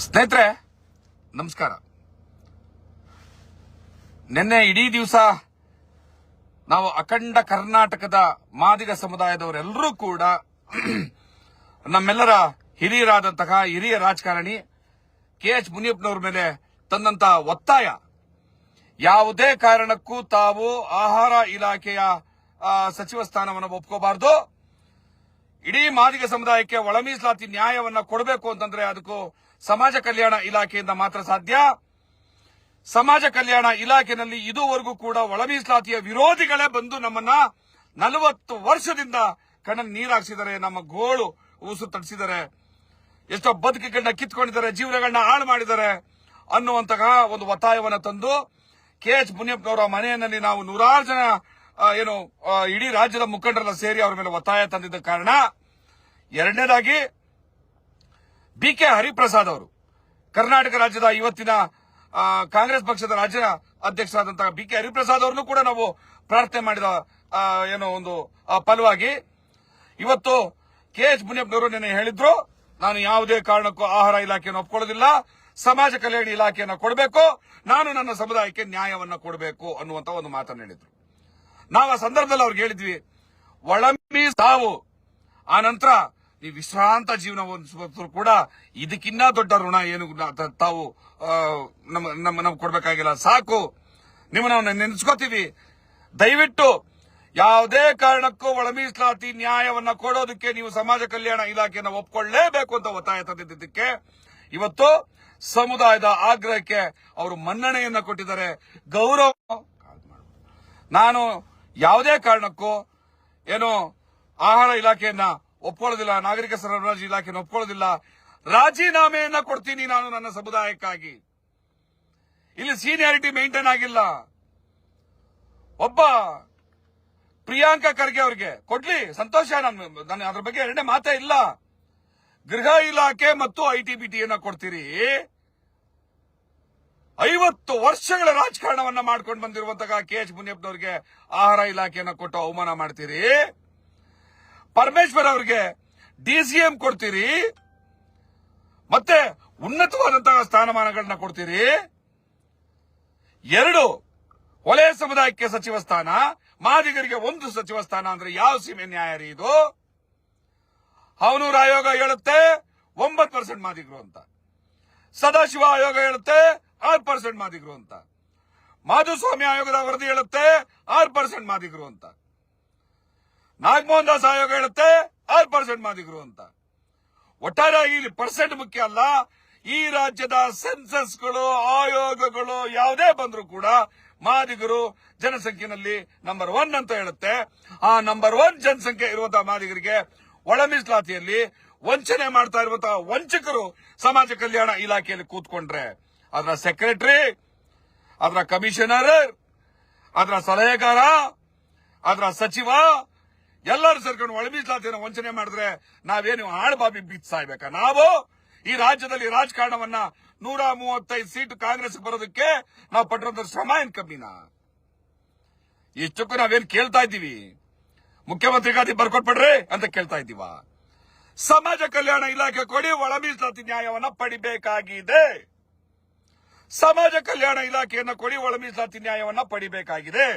ಸ್ನೇಹಿತರೆ ನಮಸ್ಕಾರ. ನಿನ್ನೆ ಇಡೀ ದಿವಸ ನಾವು ಅಖಂಡ ಕರ್ನಾಟಕದ ಮಾದಿಗ ಸಮುದಾಯದವರೆಲ್ಲರೂ ಕೂಡ ನಮ್ಮೆಲ್ಲರ ಹಿರಿಯರಾದಂತಹ ಹಿರಿಯ ರಾಜಕಾರಣಿ KH ಮುನಿಯಪ್ಪನವರ ಮೇಲೆ ತಂದಂತಹ ಒತ್ತಾಯ, ಯಾವುದೇ ಕಾರಣಕ್ಕೂ ತಾವು ಆಹಾರ ಇಲಾಖೆಯ ಸಚಿವ ಸ್ಥಾನವನ್ನು ಒಪ್ಕೋಬಾರದು, ಇಡೀ ಮಾದಿಗ ಸಮುದಾಯಕ್ಕೆ ಒಳ ಮೀಸಲಾತಿ ನ್ಯಾಯವನ್ನ ಕೊಡಬೇಕು ಅಂತಂದ್ರೆ ಅದಕ್ಕೂ ಸಮಾಜ ಕಲ್ಯಾಣ ಇಲಾಖೆಯಿಂದ ಮಾತ್ರ ಸಾಧ್ಯ. ಸಮಾಜ ಕಲ್ಯಾಣ ಇಲಾಖೆಯಲ್ಲಿ ಇದುವರೆಗೂ ಕೂಡ ಒಳ ಮೀಸಲಾತಿಯ ವಿರೋಧಿಗಳೇ ಬಂದು ನಮ್ಮನ್ನ 40 ವರ್ಷದಿಂದ ಕಣ್ಣಲ್ಲಿ ನೀರಾಕ್ಸಿದ್ದಾರೆ, ನಮ್ಮ ಗೋಳು ಉಸು ತಡಿಸಿದ್ದಾರೆ, ಎಷ್ಟೋ ಬದುಕುಗಳನ್ನ ಕಿತ್ಕೊಂಡಿದ್ದಾರೆ, ಜೀವನಗಳನ್ನ ಹಾಳು ಮಾಡಿದ್ದಾರೆ ಅನ್ನುವಂತಹ ಒಂದು ಒತ್ತಾಯವನ್ನ ತಂದು KH ಮುನಿಯಪ್ಪನವರ ಮನೆಯಲ್ಲಿ ನಾವು 100 ಜನ ಇಡೀ ರಾಜ್ಯದ ಮುಖಂಡರೆಲ್ಲ ಸೇರಿ ಅವರ ಮೇಲೆ ಒತ್ತಾಯ ತಂದಿದ್ದ ಕಾರಣ. ಎರಡನೇದಾಗಿ BK ಹರಿಪ್ರಸಾದ್ ಅವರು, ಕರ್ನಾಟಕ ರಾಜ್ಯದ ಇವತ್ತಿನ ಕಾಂಗ್ರೆಸ್ ಪಕ್ಷದ ರಾಜ್ಯ ಅಧ್ಯಕ್ಷರಾದಂತಹ BK ಹರಿಪ್ರಸಾದ್ ಅವರನ್ನು ಕೂಡ ನಾವು ಪ್ರಾರ್ಥನೆ ಮಾಡಿದ ಒಂದು ಫಲವಾಗಿ ಇವತ್ತು KH ಮುನಿಯಪ್ಪನವರು ನಿನ್ನೆ ಹೇಳಿದ್ರು, ನಾನು ಯಾವುದೇ ಕಾರಣಕ್ಕೂ ಆಹಾರ ಇಲಾಖೆಯನ್ನು ಒಪ್ಕೊಳ್ಳೋದಿಲ್ಲ, ಸಮಾಜ ಕಲ್ಯಾಣ ಇಲಾಖೆಯನ್ನು ಕೊಡಬೇಕು, ನಾನು ನನ್ನ ಸಮುದಾಯಕ್ಕೆ ನ್ಯಾಯವನ್ನ ಕೊಡಬೇಕು ಅನ್ನುವಂತ ಒಂದು ಮಾತನ್ನು ಹೇಳಿದ್ರು. ನಾವು ಆ ಸಂದರ್ಭದಲ್ಲಿ ಅವ್ರಿಗೆ ಹೇಳಿದ್ವಿ, ಒಳಮೀ ತಾವು ಆ ನಂತರ ನೀವು ವಿಶ್ರಾಂತ ಜೀವನ ಕೂಡ ಇದಕ್ಕಿನ್ನ ದೊಡ್ಡ ಋಣ ಏನು ತಾವು ನಮ್ಗೆ ಕೊಡ್ಬೇಕಾಗಿಲ್ಲ, ಸಾಕು, ನಿಮ್ಮನ್ನ ನೆನೆಸ್ಕೋತೀವಿ, ದಯವಿಟ್ಟು ಯಾವುದೇ ಕಾರಣಕ್ಕೂ ಒಳ ಮೀಸಲಾತಿ ನ್ಯಾಯವನ್ನ ಕೊಡೋದಕ್ಕೆ ನೀವು ಸಮಾಜ ಕಲ್ಯಾಣ ಇಲಾಖೆಯನ್ನು ಒಪ್ಕೊಳ್ಳೇಬೇಕು ಅಂತ ಒತ್ತಾಯ ತಂದಿದ್ದಕ್ಕೆ ಇವತ್ತು ಸಮುದಾಯದ ಆಗ್ರಹಕ್ಕೆ ಅವರು ಮನ್ನಣೆಯನ್ನ ಕೊಟ್ಟಿದ್ದಾರೆ, ಗೌರವ. ನಾನು ಯಾವುದೇ ಕಾರಣಕ್ಕೂ ಆಹಾರ ಇಲಾಖೆಯನ್ನ ಒಪ್ಕೊಳ್ಳೋದಿಲ್ಲ, ನಾಗರಿಕ ಸರಬರಾಜು ಇಲಾಖೆಯನ್ನು ಒಪ್ಕೊಳ್ಳೋದಿಲ್ಲ, ರಾಜೀನಾಮೆಯನ್ನ ಕೊಡ್ತೀನಿ ನಾನು ನನ್ನ ಸಮುದಾಯಕ್ಕಾಗಿ. ಇಲ್ಲಿ ಸೀನಿಯಾರಿಟಿ ಮೇಂಟೈನ್ ಆಗಿಲ್ಲ. ಒಬ್ಬ ಪ್ರಿಯಾಂಕಾ ಖರ್ಗೆ ಅವರಿಗೆ ಕೊಡ್ಲಿ, ಸಂತೋಷ, ನಾನು ಅದ್ರ ಬಗ್ಗೆ ಎರಡನೇ ಮಾತೇ ಇಲ್ಲ. ಗೃಹ ಇಲಾಖೆ ಮತ್ತು ITBTಯನ್ನ ಕೊಡ್ತೀರಿ, 50 ವರ್ಷಗಳ ರಾಜಕಾರಣವನ್ನ ಮಾಡ್ಕೊಂಡು ಬಂದಿರುವಂತಹ KH ಮುನಿಯಪ್ಪನವರಿಗೆ ಆಹಾರ ಇಲಾಖೆಯನ್ನ ಕೊಟ್ಟು ಅವಮಾನ ಮಾಡ್ತೀರಿ, ಪರಮೇಶ್ವರ್ ಅವರಿಗೆ DCM ಕೊಡ್ತೀರಿ, ಮತ್ತೆ ಉನ್ನತವಾದಂತಹ ಸ್ಥಾನಮಾನಗಳನ್ನ ಕೊಡ್ತೀರಿ. 2 ವಲಯ ಸಮುದಾಯಕ್ಕೆ ಸಚಿವ ಸ್ಥಾನ, ಮಾದಿಗರಿಗೆ 1 ಸಚಿವ ಸ್ಥಾನ ಅಂದ್ರೆ ಯಾವ ಸೀಮೆ ನ್ಯಾಯ ರೀ ಇದು? ಹಾವನೂರು ಆಯೋಗ ಹೇಳುತ್ತೆ 9% ಮಾದಿಗರು ಅಂತ, ಸದಾಶಿವ ಆಯೋಗ ಹೇಳುತ್ತೆ 6% ಮಾದಿಗರು ಅಂತ, ಮಾಧುಸ್ವಾಮಿ ಆಯೋಗದ ವರದಿ ಹೇಳುತ್ತೆ 6% ಮಾದಿಗರು ಅಂತ, ನಾಗಮೋಹನ್ ದಾಸ್ ಆಯೋಗ ಹೇಳುತ್ತೆ 6% ಮಾದಿಗರು ಅಂತ. ಒಟ್ಟಾರೆ ಇಲ್ಲಿ ಪರ್ಸೆಂಟ್ ಮುಖ್ಯ ಅಲ್ಲ, ಈ ರಾಜ್ಯದ ಸೆನ್ಸಸ್ಗಳು, ಆಯೋಗಗಳು ಯಾವುದೇ ಬಂದರೂ ಕೂಡ ಮಾದಿಗರು ಜನಸಂಖ್ಯೆಯಲ್ಲಿ ನಂಬರ್ 1 ಅಂತ ಹೇಳುತ್ತೆ. ಆ ನಂಬರ್ 1 ಜನಸಂಖ್ಯೆ ಇರುವಂತಹ ಮಾದಿಗರಿಗೆ ಒಳ ಮೀಸಲಾತಿಯಲ್ಲಿ ವಂಚನೆ ಮಾಡ್ತಾ ಇರುವಂತಹ ವಂಚಕರು ಸಮಾಜ ಕಲ್ಯಾಣ ಇಲಾಖೆಯಲ್ಲಿ ಕೂತ್ಕೊಂಡ್ರೆ ಅದರ ಸೆಕ್ರೆಟರಿ, ಅದರ ಕಮಿಷನರ್, ಅದರ ಸಲಹೆಗಾರ, ಅದರ ಸಚಿವ ಎಲ್ಲರೂ ಸೇರ್ಕೊಂಡು ಒಳ ಮೀಸಲಾತಿಯನ್ನು ವಂಚನೆ ಮಾಡಿದ್ರೆ ನಾವೇನು ಆಳ್ಬಾಬಿ ಬಿಚ್ಚ ಸಾಯ್ಬೇಕಾ? ನಾವು ಈ ರಾಜ್ಯದಲ್ಲಿ ರಾಜಕಾರಣವನ್ನ 135 ಸೀಟು ಕಾಂಗ್ರೆಸ್ ಬರೋದಕ್ಕೆ ನಾವು ಪಟ್ಟಿರುವಂತ ಶ್ರಮ ಏನ್ ಕಮ್ಮಿನಾ? ಇಷ್ಟಕ್ಕೂ ನಾವೇನ್ ಕೇಳ್ತಾ ಇದ್ದೀವಿ? ಮುಖ್ಯಮಂತ್ರಿ ಗಾದಿ ಬರ್ಕೊಟ್ಬಿಡ್ರಿ ಅಂತ ಕೇಳ್ತಾ ಇದ್ದೀವ? ಸಮಾಜ ಕಲ್ಯಾಣ ಇಲಾಖೆ ಕೊಡಿ, ಒಳ ಮೀಸಲಾತಿ ನ್ಯಾಯವನ್ನ ಪಡಿಬೇಕಾಗಿದೆ. ಸಮಾಜ ಕಲ್ಯಾಣ ಇಲಾಖೆಯನ್ನ ಕೊಡಿ, ಒಳ ಮೀಸಲಾತಿ ನ್ಯಾಯವನ್ನ ಪಡಿಬೇಕಾಗಿದೆ.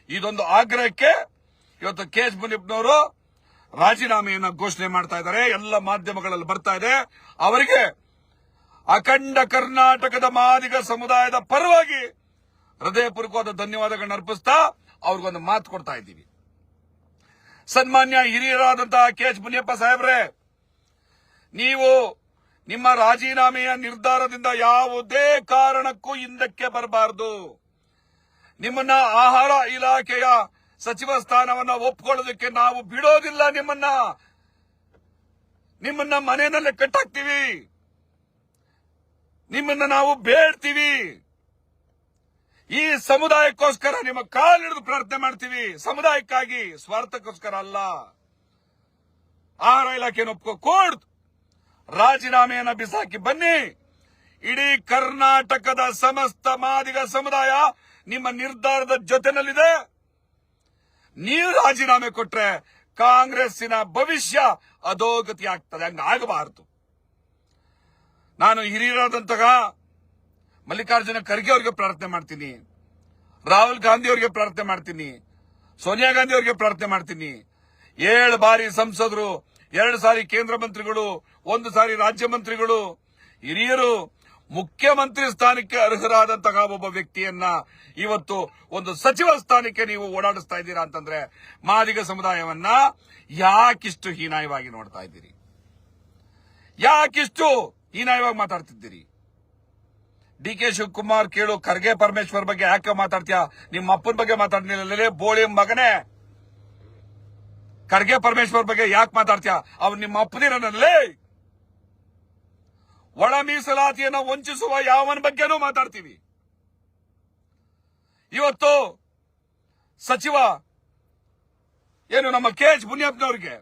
ಇದೊಂದು ಆಗ್ರಹಕ್ಕೆ ಇವತ್ತು KH ಮುನಿಯಪ್ಪನವರು ರಾಜೀನಾಮೆಯನ್ನ ಘೋಷಣೆ ಮಾಡ್ತಾ ಇದ್ದಾರೆ. ಎಲ್ಲ ಮಾಧ್ಯಮಗಳಲ್ಲಿ ಬರ್ತಾ ಇದೆ. ಅವರಿಗೆ ಅಖಂಡ ಕರ್ನಾಟಕದ ಮಾದಿಗ ಸಮುದಾಯದ ಪರವಾಗಿ ಹೃದಯಪೂರ್ವಕವಾದ ಧನ್ಯವಾದಗಳನ್ನ ಅರ್ಪಿಸ್ತಾ ಅವ್ರಿಗೊಂದು ಮಾತು ಕೊಡ್ತಾ ಇದ್ದೀವಿ. ಸನ್ಮಾನ್ಯ ಹಿರಿಯರಾದಂತಹ KH ಮುನಿಯಪ್ಪ ಸಾಹೇಬ್ರೆ, ನೀವು ನಿಮ್ಮ ರಾಜೀನಾಮೆಯ ನಿರ್ಧಾರದಿಂದ ಯಾವುದೇ ಕಾರಣಕ್ಕೂ ಹಿಂದಕ್ಕೆ ಬರಬಾರದು. ನಿಮ್ಮನ್ನ ಆಹಾರ ಇಲಾಖೆಯ ಸಚಿವ ಸ್ಥಾನವನ್ನ ಒಪ್ಕೊಳ್ಳೋದಕ್ಕೆ ನಾವು ಬಿಡೋದಿಲ್ಲ. ನಿಮ್ಮನ್ನ ಮನೆಯಲ್ಲೇ ಕಟ್ಟಾಕ್ತೀವಿ, ನಿಮ್ಮನ್ನ ನಾವು ಬೇಡ್ತೀವಿ. ಈ ಸಮುದಾಯಕ್ಕೋಸ್ಕರ ನಿಮ್ಮ ಕಾಲಿಡಿದು ಪ್ರಾರ್ಥನೆ ಮಾಡ್ತೀವಿ, ಸಮುದಾಯಕ್ಕಾಗಿ, ಸ್ವಾರ್ಥಕ್ಕೋಸ್ಕರ ಅಲ್ಲ. ಆಹಾರ ಇಲಾಖೆಯನ್ನು ಒಪ್ಕೋಡ್ ರಾಜೀನಾಮೆಯನ್ನ ಬಿಸಾಕಿ ಬನ್ನಿ. ಇಡೀ ಕರ್ನಾಟಕದ ಸಮಸ್ತ ಮಾದಿಗ ಸಮುದಾಯ ನಿಮ್ಮ ನಿರ್ಧಾರದ ಜೊತೆನಲ್ಲಿದೆ. ನೀವು ರಾಜೀನಾಮೆ ಕೊಟ್ರೆ ಕಾಂಗ್ರೆಸ್ಸಿನ ಭವಿಷ್ಯ ಅಧೋಗತಿ ಆಗ್ತದೆ. ಹಂಗಾಗಬಾರದು. ನಾನು ಹಿರಿಯರಾದಂತಹ ಮಲ್ಲಿಕಾರ್ಜುನ ಖರ್ಗೆ ಅವರಿಗೆ ಪ್ರಾರ್ಥನೆ ಮಾಡ್ತೀನಿ, ರಾಹುಲ್ ಗಾಂಧಿ ಅವರಿಗೆ ಪ್ರಾರ್ಥನೆ ಮಾಡ್ತೀನಿ, ಸೋನಿಯಾ ಗಾಂಧಿ ಅವರಿಗೆ ಪ್ರಾರ್ಥನೆ ಮಾಡ್ತೀನಿ. 7 ಬಾರಿ ಸಂಸದರು, 2 ಸಾರಿ ಕೇಂದ್ರ ಮಂತ್ರಿಗಳು, 1 ಸಾರಿ ರಾಜ್ಯ ಮಂತ್ರಿಗಳು, ಹಿರಿಯರು, ಮುಖ್ಯಮಂತ್ರಿ ಸ್ಥಾನಕ್ಕೆ ಅರ್ಹರಾದಂತಹ ಒಬ್ಬ ವ್ಯಕ್ತಿಯನ್ನ ಇವತ್ತು ಒಂದು ಸಚಿವ ಸ್ಥಾನಕ್ಕೆ ನೀವು ಓಡಾಡಿಸ್ತಾ ಇದ್ದೀರಾ ಅಂತಂದ್ರೆ ಮಾದಿಗ ಸಮುದಾಯವನ್ನ ಯಾಕಿಷ್ಟು ಹೀನಾಯವಾಗಿ ನೋಡ್ತಾ ಇದ್ದೀರಿ? ಯಾಕಿಷ್ಟು ಹೀನಾಯವಾಗಿ ಮಾತಾಡ್ತಿದ್ದೀರಿ? DK ಶಿವಕುಮಾರ್ ಕೇಳು, ಖರ್ಗೆ ಪರಮೇಶ್ವರ್ ಬಗ್ಗೆ ಯಾಕೆ ಮಾತಾಡ್ತೀಯ? ನಿಮ್ಮ ಅಪ್ಪನ ಬಗ್ಗೆ ಮಾತಾಡ್ಲಿಲ್ಲ, ಬೋಳಿ ಮಗನೇ. ಖರ್ಗೆ ಪರಮೇಶ್ವರ್ ಬಗ್ಗೆ ಯಾಕೆ ಮಾತಾಡ್ತೀಯ? ಅವ್ರು ನಿಮ್ಮ ಅಪ್ಪನಿರನಲ್ಲೇ. ಒಳ ಮೀಸಲಾತಿಯನ್ನು ವಂಚಿಸುವ ಯಾವನ ಬಗ್ಗೆನೂ ಮಾತಾಡ್ತೀವಿ. ಇವತ್ತು ಸಚಿವ ಏನು ನಮ್ಮ KH ಮುನಿಯಪ್ಪನವರಿಗೆ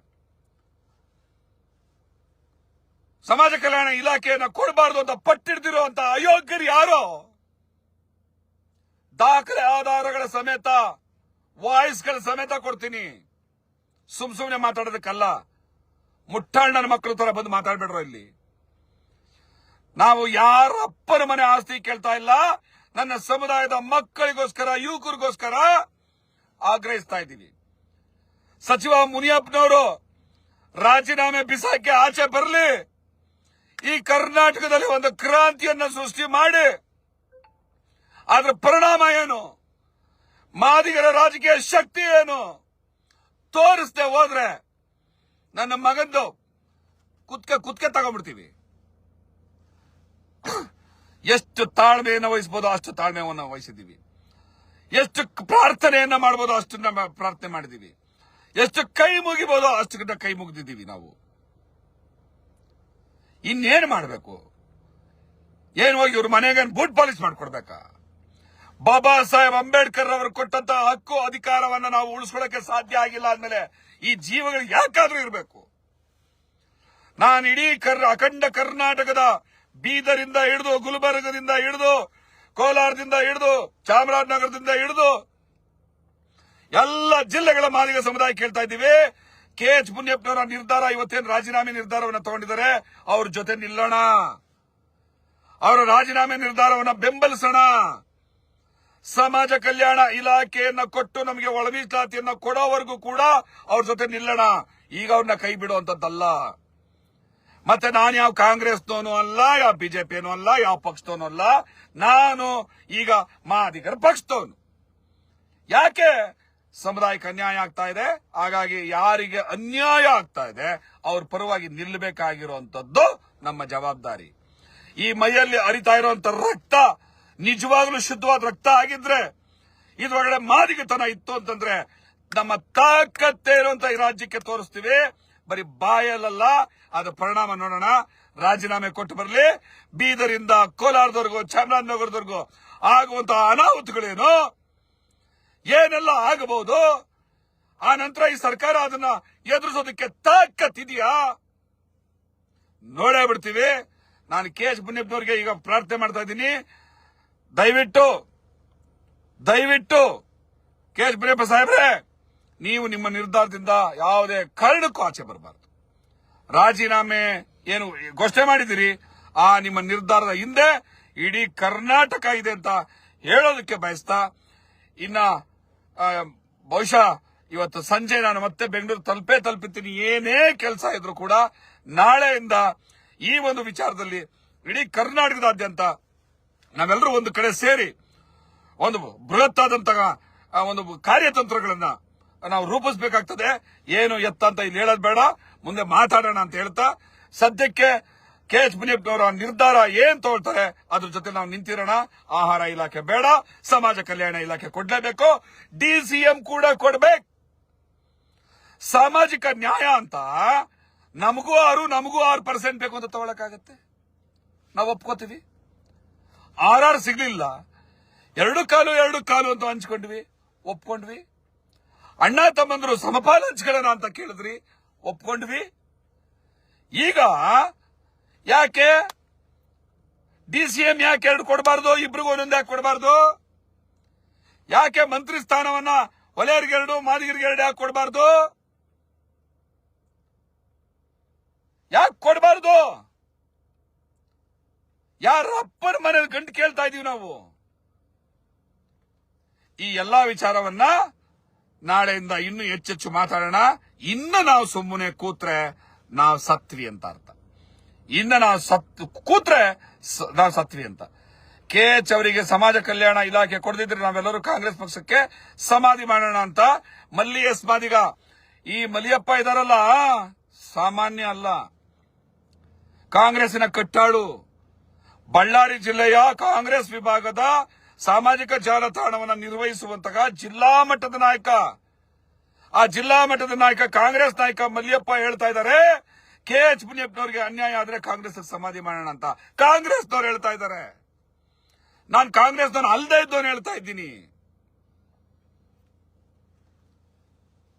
ಸಮಾಜ ಕಲ್ಯಾಣ ಇಲಾಖೆಯನ್ನ ಕೊಡಬಾರದು ಅಂತ ಪಟ್ಟಿಡ್ದಿರುವಂತ ಅಯೋಗ್ಯರು ಯಾರೋ? ದಾಖಲೆ ಆಧಾರಗಳ ಸಮೇತ, ವಾಯ್ಸ್ಗಳ ಸಮೇತ ಕೊಡ್ತೀನಿ. ಸುಮ್ನೆ ಮಾತಾಡೋದಕ್ಕಲ್ಲ. ಮುಟ್ಟಾಳನ ಮಕ್ಕಳು ತರ ಬಂದು ಮಾತಾಡ್ಬೇಡ್ರೋ ಇಲ್ಲಿ. ನಾವು ಯಾರ ಅಪ್ಪನ ಮನೆ ಆಸ್ತಿ ಕೇಳ್ತಾ ಇಲ್ಲ. ನನ್ನ ಸಮುದಾಯದ ಮಕ್ಕಳಿಗೋಸ್ಕರ, ಯುವಕರಿಗೋಸ್ಕರ ಆಗ್ರಹಿಸ್ತಾ ಇದ್ದೀವಿ. ಸಚಿವ ಮುನಿಯಪ್ಪನವರು ರಾಜೀನಾಮೆ ಬಿಸಾಕಿ ಆಚೆ ಬರಲಿ. ಈ ಕರ್ನಾಟಕದಲ್ಲಿ ಒಂದು ಕ್ರಾಂತಿಯನ್ನ ಸೃಷ್ಟಿ ಮಾಡಿ ಅದರ ಪರಿಣಾಮ ಏನು, ಮಾದಿಗರ ರಾಜಕೀಯ ಶಕ್ತಿ ಏನು ತೋರಿಸದೆ ಹೋದ್ರೆ ನನ್ನ ಮಗಂದು ಕುತ್ಕೆ ತಗೊಂಡ್ಬಿಡ್ತೀವಿ. ಎಷ್ಟು ತಾಳ್ಮೆಯನ್ನು ವಹಿಸಬಹುದು ಅಷ್ಟು ತಾಳ್ಮೆಯನ್ನು ವಹಿಸಿದ್ದೀವಿ. ಎಷ್ಟು ಪ್ರಾರ್ಥನೆಯನ್ನ ಮಾಡಬಹುದು ಅಷ್ಟನ್ನ ಪ್ರಾರ್ಥನೆ ಮಾಡಿದೀವಿ. ಎಷ್ಟು ಕೈ ಮುಗಿಬಹುದು ಅಷ್ಟು ಕೈ ಮುಗಿದಿದ್ದೀವಿ ನಾವು. ಇನ್ನೇನು ಮಾಡಬೇಕು? ಏನು ಹೋಗಿ ಇವ್ರ ಮನೆಗೆ ಬೂಟ್ ಪಾಲಿಶ್ ಮಾಡ್ಕೊಡ್ಬೇಕಾ? ಬಾಬಾ ಸಾಹೇಬ್ ಅಂಬೇಡ್ಕರ್ ಅವರು ಕೊಟ್ಟಂತ ಹಕ್ಕು ಅಧಿಕಾರವನ್ನ ನಾವು ಉಳಿಸ್ಕೊಳ್ಳಕ್ಕೆ ಸಾಧ್ಯ ಆಗಿಲ್ಲ ಅಂದ್ಮೇಲೆ ಈ ಜೀವಗಳು ಯಾಕಾದ್ರೂ ಇರಬೇಕು? ನಾನು ಇಡೀ ಅಖಂಡ ಕರ್ನಾಟಕದ ಬೀದರಿಂದ ಹಿಡಿದು, ಗುಲ್ಬರ್ಗದಿಂದ ಹಿಡಿದು, ಕೋಲಾರದಿಂದ ಹಿಡಿದು, ಚಾಮರಾಜನಗರದಿಂದ ಹಿಡಿದು ಎಲ್ಲ ಜಿಲ್ಲೆಗಳ ಮಾದಿಗ ಸಮುದಾಯ ಕೇಳ್ತಾ ಇದ್ದೀವಿ. KH ಮುನಿಯಪ್ಪನವರ ನಿರ್ಧಾರ, ಇವತ್ತೇನು ರಾಜೀನಾಮೆ ನಿರ್ಧಾರವನ್ನು ತಗೊಂಡಿದ್ದಾರೆ, ಅವ್ರ ಜೊತೆ ನಿಲ್ಲೋಣ. ಅವರ ರಾಜೀನಾಮೆ ನಿರ್ಧಾರವನ್ನು ಬೆಂಬಲಿಸೋಣ. ಸಮಾಜ ಕಲ್ಯಾಣ ಇಲಾಖೆಯನ್ನ ಕೊಟ್ಟು ನಮಗೆ ಒಳ ಮೀಸಲಾತಿಯನ್ನ ಕೊಡೋವರೆಗೂ ಕೂಡ ಅವ್ರ ಜೊತೆ ನಿಲ್ಲೋಣ. ಈಗ ಅವ್ರನ್ನ ಕೈ ಬಿಡುವಂತದ್ದಲ್ಲ. ಮತ್ತೆ ನಾನು ಯಾವ ಕಾಂಗ್ರೆಸ್ನವನು ಅಲ್ಲ, ಯಾವ ಬಿಜೆಪಿನೂ ಅಲ್ಲ, ಯಾವ ಪಕ್ಷದವನು ಅಲ್ಲ. ನಾನು ಈಗ ಮಾದಿಗರ ಪಕ್ಷದವನು. ಯಾಕೆ? ಸಮುದಾಯಕ್ಕೆ ಅನ್ಯಾಯ ಆಗ್ತಾ ಇದೆ. ಹಾಗಾಗಿ ಯಾರಿಗೆ ಅನ್ಯಾಯ ಆಗ್ತಾ ಇದೆ ಅವ್ರ ಪರವಾಗಿ ನಿಲ್ಲಬೇಕಾಗಿರುವಂತದ್ದು ನಮ್ಮ ಜವಾಬ್ದಾರಿ. ಈ ಮೈಯಲ್ಲಿ ಹರಿತಾ ಇರುವಂತ ರಕ್ತ ನಿಜವಾಗ್ಲೂ ಶುದ್ಧವಾದ ರಕ್ತ ಆಗಿದ್ರೆ, ಇದ್ರೊಳಗಡೆ ಮಾದಿಗತನ ಇತ್ತು ಅಂತಂದ್ರೆ ನಮ್ಮ ತಾಕತ್ತೇ ಇರುವಂತ ಈ ರಾಜ್ಯಕ್ಕೆ ತೋರಿಸ್ತೀವಿ. ಬರೀ ಬಾಯಲ್ಲ, ಅದ ಪರಿಣಾಮ ನೋಡೋಣ. ರಾಜೀನಾಮೆ ಕೊಟ್ಟು ಬರಲಿ. ಬೀದರಿಂದ ಕೋಲಾರದವರೆಗೂ, ಚಾಮರಾಜನಗರದವರೆಗೂ ಆಗುವಂತಹ ಅನಾಹುತಗಳೇನು, ಏನೆಲ್ಲ ಆಗಬಹುದು, ಆ ನಂತರ ಈ ಸರ್ಕಾರ ಅದನ್ನ ಎದುರಿಸೋದಕ್ಕೆ ತಾಕತ್ತಿದೆಯಾ ನೋಡೇ ಬಿಡ್ತೀವಿ. ನಾನು KH ಮುನಿಯಪ್ಪನವರಿಗೆ ಈಗ ಪ್ರಾರ್ಥನೆ ಮಾಡ್ತಾ ಇದ್ದೀನಿ, ದಯವಿಟ್ಟು KH ಮುನಿಯಪ್ಪ ಸಾಹೇಬ್ರೆ, ನೀವು ನಿಮ್ಮ ನಿರ್ಧಾರದಿಂದ ಯಾವುದೇ ಕಾರಣಕ್ಕೂ ಆಚೆ ಬರಬಾರದು. ರಾಜೀನಾಮೆ ಏನು ಘೋಷಣೆ ಮಾಡಿದಿರಿ, ಆ ನಿಮ್ಮ ನಿರ್ಧಾರದ ಹಿಂದೆ ಇಡೀ ಕರ್ನಾಟಕ ಇದೆ ಅಂತ ಹೇಳೋದಕ್ಕೆ ಬಯಸ್ತಾ, ಇನ್ನ ಬಹುಶಃ ಇವತ್ತು ಸಂಜೆ ನಾನು ಮತ್ತೆ ಬೆಂಗಳೂರು ತಲುಪಿರ್ತೀನಿ. ಏನೇ ಕೆಲಸ ಇದ್ರು ಕೂಡ ನಾಳೆಯಿಂದ ಈ ಒಂದು ವಿಚಾರದಲ್ಲಿ ಇಡೀ ಕರ್ನಾಟಕದಾದ್ಯಂತ ನಾವೆಲ್ಲರೂ ಒಂದು ಕಡೆ ಸೇರಿ ಒಂದು ಬೃಹತ್ ಆದಂತಹ ಒಂದು ಕಾರ್ಯತಂತ್ರಗಳನ್ನ ನಾವು ರೂಪಿಸಬೇಕಾಗ್ತದೆ. ಏನು ಎತ್ತ ಅಂತ ಇಲ್ಲಿ ಹೇಳೋದು ಬೇಡ, ಮುಂದೆ ಮಾತಾಡೋಣ ಅಂತ ಹೇಳ್ತಾ, ಸದ್ಯಕ್ಕೆ KH ಮುನಿಯಪ್ಪನವರ ನಿರ್ಧಾರ ಏನ್ ತಗೊಳ್ತಾರೆ ಅದ್ರ ಜೊತೆ ನಾವು ನಿಂತಿರೋಣ. ಆಹಾರ ಇಲಾಖೆ ಬೇಡ, ಸಮಾಜ ಕಲ್ಯಾಣ ಇಲಾಖೆ ಕೊಡ್ಲೇಬೇಕು, DCM ಕೂಡ ಕೊಡ್ಬೇಕು. ಸಾಮಾಜಿಕ ನ್ಯಾಯ ಅಂತ ನಮಗೂ 6% ಬೇಕು ಅಂತ ತಗೊಳಕಾಗತ್ತೆ? ನಾವು ಒಪ್ಕೋತೀವಿ. RR ಸಿಗ್ಲಿಲ್ಲ, 2 ಕಾಲು ಅಂತ ಹಂಚ್ಕೊಂಡ್ವಿ, ಒಪ್ಕೊಂಡ್ವಿ. ಅಣ್ಣ ತಮ್ಮಂದ್ರು ಸಮಪಾಲು ಹಂಚ್ಕೊಳ್ಳೋಣ ಅಂತ ಕೇಳಿದ್ರಿ, ಒಪ್ಕೊಂಡ್ವಿ. ಈಗ ಯಾಕೆ DCM ಯಾಕೆ 2 ಕೊಡಬಾರ್ದು, ಇಬ್ರಿಗೂ ಒಂದೊಂದು ಯಾಕೆ ಕೊಡಬಾರ್ದು? ಯಾಕೆ ಮಂತ್ರಿ ಸ್ಥಾನವನ್ನ ವಲಯರಿಗೆ 2, ಮಾದಿಗರಿಗೆ 2 ಯಾಕೆ ಕೊಡಬಾರ್ದು? ಯಾಕೆ ಕೊಡಬಾರ್ದು? ಯಾರ ಅಪ್ಪನ ಮನೇಲಿ ಗಂಟು ಕೇಳ್ತಾ ಇದೀವಿ ನಾವು. ಈ ಎಲ್ಲಾ ವಿಚಾರವನ್ನ ನಾಳೆಯಿಂದ ಇನ್ನೂ ಹೆಚ್ಚೆಚ್ಚು ಮಾತಾಡೋಣ. ಇನ್ನು ನಾವು ಸುಮ್ಮನೆ ಕೂತ್ರೆ ನಾವು ಸತ್ವಿ ಅಂತ ಅರ್ಥ. ಇನ್ನು ನಾವು ಕೂತ್ರೆ ನಾವು ಸತ್ವಿ ಅಂತ. KH ಅವರಿಗೆ ಸಮಾಜ ಕಲ್ಯಾಣ ಇಲಾಖೆ ಕೊಡದಿದ್ರೆ ನಾವೆಲ್ಲರೂ ಕಾಂಗ್ರೆಸ್ ಪಕ್ಷಕ್ಕೆ ಸಮಾಧಿ ಮಾಡೋಣ ಅಂತ ಎಸ್ ಮಾದಿಗ. ಈ ಮಲಿಯಪ್ಪ ಇದಾರಲ್ಲ, ಸಾಮಾನ್ಯ ಅಲ್ಲ, ಕಾಂಗ್ರೆಸ್ಸಿನ ಕಟ್ಟಾಳು. ಬಳ್ಳಾರಿ ಜಿಲ್ಲೆಯ ಕಾಂಗ್ರೆಸ್ ವಿಭಾಗದ ಸಾಮಾಜಿಕ ಜಾಲತಾಣವನ್ನು ನಿರ್ವಹಿಸುವಂತಹ ಜಿಲ್ಲಾ ಮಟ್ಟದ ನಾಯಕ. ಆ ಜಿಲ್ಲಾ ಮಟ್ಟದ ನಾಯಕ ಕಾಂಗ್ರೆಸ್ ನಾಯಕ ಮಲಿಯಪ್ಪ ಹೇಳ್ತಾ ಇದ್ದಾರೆ, KH ಮುನಿಯಪ್ಪನವರಿಗೆ ಅನ್ಯಾಯ ಆದ್ರೆ ಕಾಂಗ್ರೆಸ್ ಸಮಾಧಿ ಮಾಡೋಣ ಅಂತ. ಕಾಂಗ್ರೆಸ್ನವ್ರು ಹೇಳ್ತಾ ಇದ್ದಾರೆ. ನಾನು ಕಾಂಗ್ರೆಸ್ನವನು ಅಲ್ಲದೆ ಇದ್ದವನು ಹೇಳ್ತಾ ಇದ್ದೀನಿ.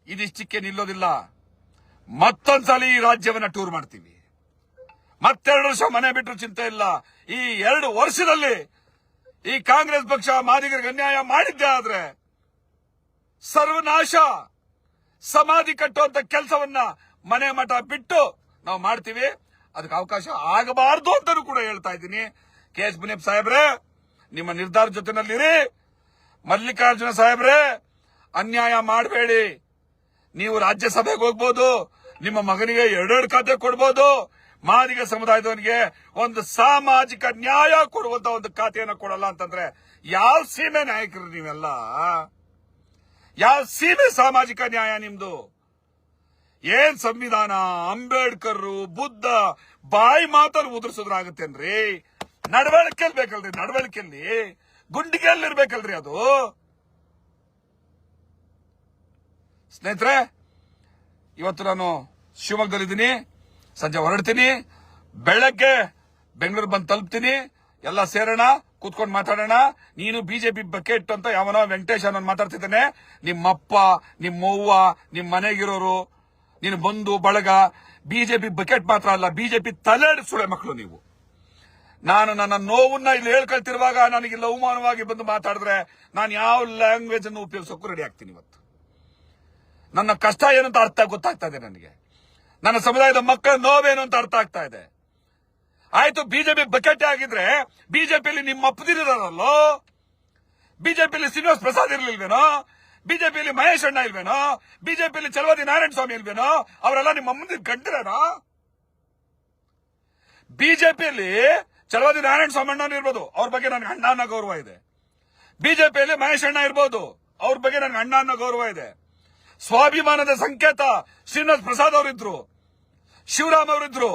ಇದಿಷ್ಟಕ್ಕೆ ನಿಲ್ಲೋದಿಲ್ಲ. ಮತ್ತೊಂದ್ಸಲಿ ಈ ರಾಜ್ಯವನ್ನ ಟೂರ್ ಮಾಡ್ತೀವಿ. ಮತ್ತೆರಡು ವರ್ಷ ಮನೆ ಬಿಟ್ಟರು ಚಿಂತೆ ಇಲ್ಲ. ಈ 2 ವರ್ಷದಲ್ಲಿ ಈ ಕಾಂಗ್ರೆಸ್ ಪಕ್ಷ ಮಾದಿಗರಿಗೆ ಅನ್ಯಾಯ ಮಾಡಿದ್ದೆ ಆದ್ರೆ ಸರ್ವನಾಶ, ಸಮಾಧಿ ಕಟ್ಟುವಂತ ಕೆಲಸವನ್ನ ಮನೆ ಮಠ ಬಿಟ್ಟು ನಾವು ಮಾಡ್ತೀವಿ. ಅದಕ್ಕೆ ಅವಕಾಶ ಆಗಬಾರದು ಅಂತಾನೂ ಕೂಡ ಹೇಳ್ತಾ ಇದ್ದೀನಿ. KH ಮುನಿಯಪ್ಪ ಸಾಹೇಬ್ರೆ, ನಿಮ್ಮ ನಿರ್ಧಾರ ಜೊತೆನಲ್ಲಿರಿ. ಮಲ್ಲಿಕಾರ್ಜುನ ಸಾಹೇಬ್ರೆ, ಅನ್ಯಾಯ ಮಾಡಬೇಡಿ. ನೀವು ರಾಜ್ಯಸಭೆಗೆ ಹೋಗ್ಬೋದು, ನಿಮ್ಮ ಮಗನಿಗೆ 2 ಖಾತೆ ಕೊಡ್ಬೋದು. ಮಾದಿಗ ಸಮುದಾಯದವನಿಗೆ ಒಂದು ಸಾಮಾಜಿಕ ನ್ಯಾಯ ಕೊಡುವಂತ ಒಂದು ಖಾತೆಯನ್ನು ಕೊಡಲ್ಲ ಅಂತಂದ್ರೆ ಯಾವ ಸೀಮೆ ನಾಯಕರು ನೀವೆಲ್ಲ? ಯಾವ ಸೀಮೆ ಸಾಮಾಜಿಕ ನ್ಯಾಯ ನಿಮ್ದು? ಏನ್ ಸಂವಿಧಾನ, ಅಂಬೇಡ್ಕರ್, ಬುದ್ಧ ಬಾಯಿ ಮಾತಲ್ಲಿ ಉದುರಿಸಿದ್ರಾಗತ್ತೇನ್ರಿ? ನಡವಳಿಕೆಯಲ್ಲಿ ಬೇಕಲ್ರಿ, ನಡವಳಿಕೆಯಲ್ಲಿ ಗುಂಡಿಗೆಯಲ್ಲಿ ಇರ್ಬೇಕಲ್ರಿ ಅದು. ಸ್ನೇಹಿತರೆ, ಇವತ್ತು ನಾನು ಶಿವಮೊಗ್ಗದಲ್ಲಿದ್ದೀನಿ. ಸಂಜೆ ಹೊರಡ್ತೀನಿ. ಬೆಳಗ್ಗೆ ಬೆಂಗಳೂರು ಬಂದು ತಲುಪ್ತೀನಿ. ಎಲ್ಲ ಸೇರೋಣ, ಕೂತ್ಕೊಂಡು ಮಾತಾಡೋಣ. ನೀನು ಬಿಜೆಪಿ ಬಕೆಟ್ ಅಂತ ಯಾವನೋ ವೆಂಕಟೇಶ್ ಅನ್ನೋ ಮಾತಾಡ್ತಿದ್ದಾನೆ. ನಿಮ್ಮಪ್ಪ, ನಿಮ್ಮವ್ವ, ನಿಮ್ಮ ಮನೆಗಿರೋರು, ನೀನು ಬಂಧು ಬಳಗ ಬಿಜೆಪಿ ಬಕೆಟ್ ಮಾತ್ರ ಅಲ್ಲ, ಬಿಜೆಪಿ ತಲೆ ಸುಳೆ ಮಕ್ಕಳು ನೀವು. ನಾನು ನನ್ನ ನೋವನ್ನ ಇಲ್ಲಿ ಹೇಳ್ಕೊಳ್ತಿರುವಾಗ ನನಗಿಲ್ಲ ಅವಮಾನವಾಗಿ ಬಂದು ಮಾತಾಡಿದ್ರೆ ನಾನು ಯಾವ ಲ್ಯಾಂಗ್ವೇಜ್ ಅನ್ನು ಉಪಯೋಗಿಸೋಕ್ಕೂ ರೆಡಿ ಆಗ್ತೀನಿ. ಇವತ್ತು ನನ್ನ ಕಷ್ಟ ಏನು ಅಂತ ಅರ್ಥ ಗೊತ್ತಾಗ್ತಾ ಇದೆ ನನಗೆ. ನನ್ನ ಸಮುದಾಯದ ಮಕ್ಕಳ ನೋವೇನು ಅಂತ ಅರ್ಥ ಆಗ್ತಾ ಇದೆ. ಆಯ್ತು, ಬಿಜೆಪಿ ಬಕೆಟ್ ಆಗಿದ್ರೆ ಬಿಜೆಪಿಯಲ್ಲಿ ನಿಮ್ಮ ಅಪ್ಪದಿರಲ್ಲೋ, ಬಿಜೆಪಿಯಲ್ಲಿ ಶ್ರೀನಿವಾಸ್ ಪ್ರಸಾದ್ ಇರ್ಲಿಲ್ವೇನೋ, ಬಿಜೆಪಿಯಲ್ಲಿ ಮಹೇಶ್ ಅಣ್ಣ ಇಲ್ವೇನೋ, ಬಿಜೆಪಿಯಲ್ಲಿ ಚಲವಾದಿ ನಾರಾಯಣ ಸ್ವಾಮಿ ಇಲ್ವೇನೋ? ಅವರೆಲ್ಲ ನಿಮ್ಮ ಅಮ್ಮನ ಗಂಟಿರೇನೋ? ಬಿಜೆಪಿಯಲ್ಲಿ ಚಲವಾದಿ ನಾರಾಯಣ ಸ್ವಾಮಿ ಅಣ್ಣ ಇರ್ಬೋದು, ಅವ್ರ ಬಗ್ಗೆ ನನಗೆ ಅಣ್ಣ ಅನ್ನೋ ಗೌರವ ಇದೆ. ಬಿಜೆಪಿಯಲ್ಲಿ ಮಹೇಶ್ ಅಣ್ಣ ಇರ್ಬೋದು, ಅವ್ರ ಬಗ್ಗೆ ನನಗೆ ಅಣ್ಣ ಅನ್ನೋ ಗೌರವ ಇದೆ. ಸ್ವಾಭಿಮಾನದ ಸಂಕೇತ ಶ್ರೀನಿವಾಸ್ ಪ್ರಸಾದ್ ಅವರಿದ್ರು, ಶಿವರಾಮ್ ಅವರಿದ್ರು,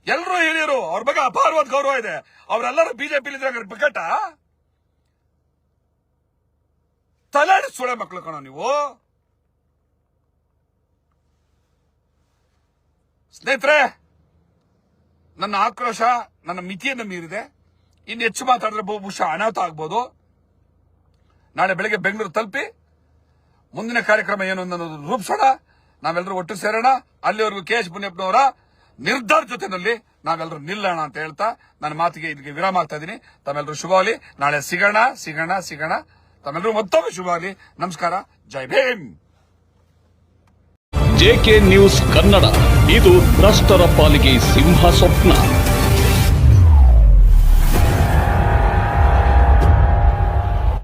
ಎಲ್ಲರೂ ಹಿರಿಯರು, ಅವ್ರ ಬಗ್ಗೆ ಅಪಾರವಾದ ಗೌರವ ಇದೆ. ಅವರೆಲ್ಲರೂ ಬಿಜೆಪಿ ಬಕೆಟ ತಲಾಡಿ ಸುಳೆ ಮಕ್ಕಳು ಕಣೋ ನೀವು. ಸ್ನೇಹಿತರೆ, ನನ್ನ ಆಕ್ರೋಶ ನನ್ನ ಮಿತಿಯನ್ನು ಮೀರಿದೆ. ಇನ್ನು ಹೆಚ್ಚು ಮಾತಾಡಿದ್ರೆ ಬಹುಶಃ ಅನಾಹುತ ಆಗ್ಬೋದು. ನಾಳೆ ಬೆಳಗ್ಗೆ ಬೆಂಗಳೂರು ತಲುಪಿ ಮುಂದಿನ ಕಾರ್ಯಕ್ರಮ ಏನು ಅನ್ನೋದು ರೂಪಿಸೋಣ. ನಾವೆಲ್ಲರೂ ಒಟ್ಟು ಸೇರೋಣ. ಅಲ್ಲಿವರೆಗೂ KH ಮುನಿಯಪ್ಪನವರ ನಿರ್ಧಾರ ಜೊತೆನಲ್ಲಿ ನಾವೆಲ್ಲರೂ ನಿಲ್ಲೋಣ ಅಂತ ಹೇಳ್ತಾ ನನ್ನ ಮಾತಿಗೆ ಇಲ್ಲಿಗೆ ವಿರಾಮ ಆಗ್ತಾ ಇದ್ದೀನಿ. ತಮ್ಮೆಲ್ಲರೂ ಶುಭವಾಗಲಿ. ನಾಳೆ ಸಿಗೋಣ. ತಮ್ಮೆಲ್ಲರೂ ಮತ್ತೊಮ್ಮೆ ಶುಭವಾಗಲಿ. ನಮಸ್ಕಾರ. ಜೈ ಭೀಮ್. JK ನ್ಯೂಸ್ ಕನ್ನಡ, ಇದು ಭ್ರಷ್ಟರ ಪಾಲಿಗೆ ಸಿಂಹ ಸ್ವಪ್ನ.